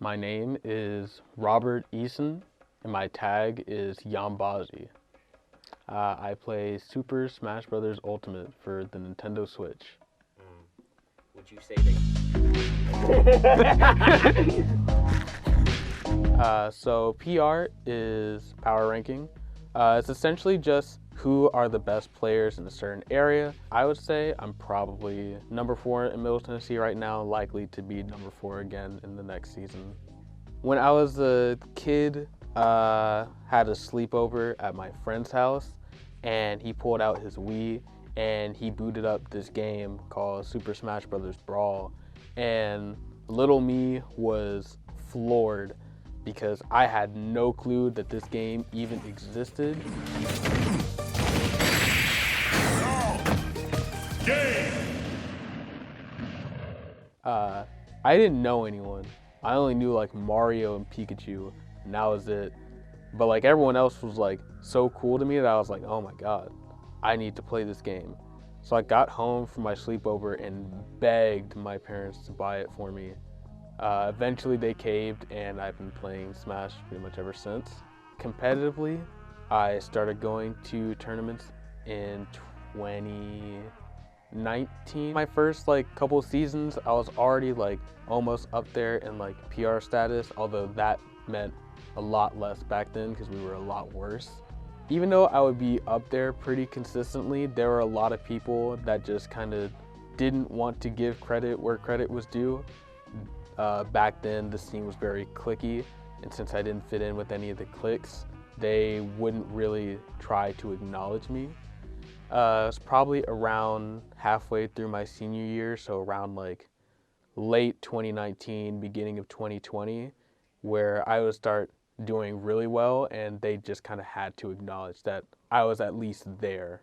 My name is Robert Eason, and my tag is Yambazi. I play Super Smash Bros. Ultimate for the Nintendo Switch. Would you say they? So PR is power ranking. It's essentially just who are the best players in a certain area. I would say I'm probably number 4 in Middle Tennessee right now, likely to be number 4 again in the next season. When I was a kid, had a sleepover at my friend's house, and he pulled out his Wii and he booted up this game called Super Smash Bros. Brawl, and little me was floored because I had no clue that this game even existed. I didn't know anyone. I only knew like Mario and Pikachu, and that was it. But like everyone else was like so cool to me that I was like, oh my god, I need to play this game. So I got home from my sleepover and begged my parents to buy it for me. Eventually they caved, and I've been playing Smash pretty much ever since. Competitively, I started going to tournaments in 2019. My first like couple seasons, I was already like almost up there in like PR status, although that meant a lot less back then because we were a lot worse. Even though I would be up there pretty consistently, there were a lot of people that just kind of didn't want to give credit where credit was due. Back then, the scene was very cliquey, and since I didn't fit in with any of the cliques, they wouldn't really try to acknowledge me. It was probably around halfway through my senior year, so around like late 2019, beginning of 2020, where I would start doing really well, and they just kind of had to acknowledge that I was at least there.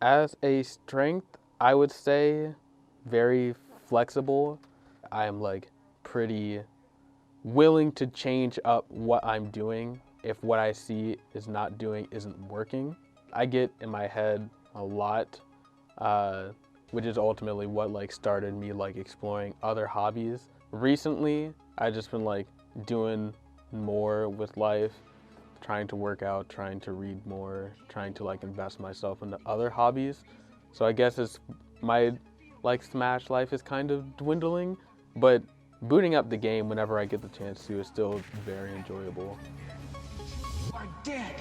As a strength, I would say very flexible. I'm like pretty willing to change up what I'm doing if what I see isn't working. I get in my head a lot, which is ultimately what like started me like exploring other hobbies. Recently, I just been like doing more with life, trying to work out, trying to read more, trying to like invest myself into other hobbies. So I guess it's my like Smash life is kind of dwindling, but booting up the game whenever I get the chance to is still very enjoyable. You are dead.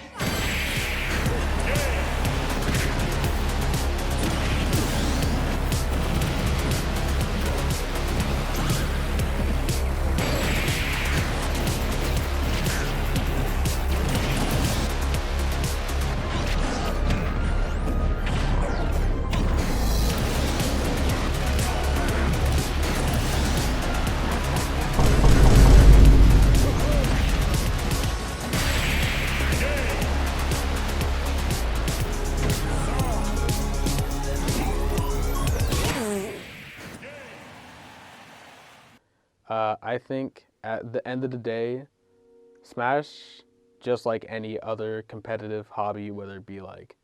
I think at the end of the day, Smash, just like any other competitive hobby, whether it be like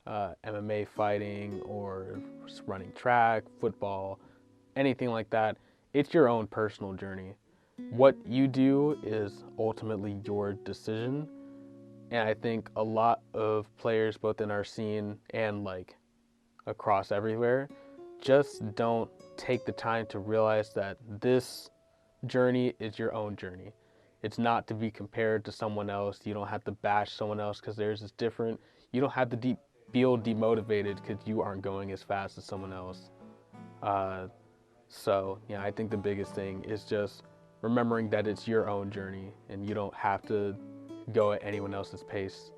MMA fighting or running track, football, anything like that, it's your own personal journey. What you do is ultimately your decision. And I think a lot of players, both in our scene and like across everywhere, just don't take the time to realize that this journey is your own journey. It's not to be compared to someone else. You don't have to bash someone else because theirs is different. You don't have to feel demotivated because you aren't going as fast as someone else. So yeah, I think the biggest thing is just remembering that it's your own journey and you don't have to go at anyone else's pace.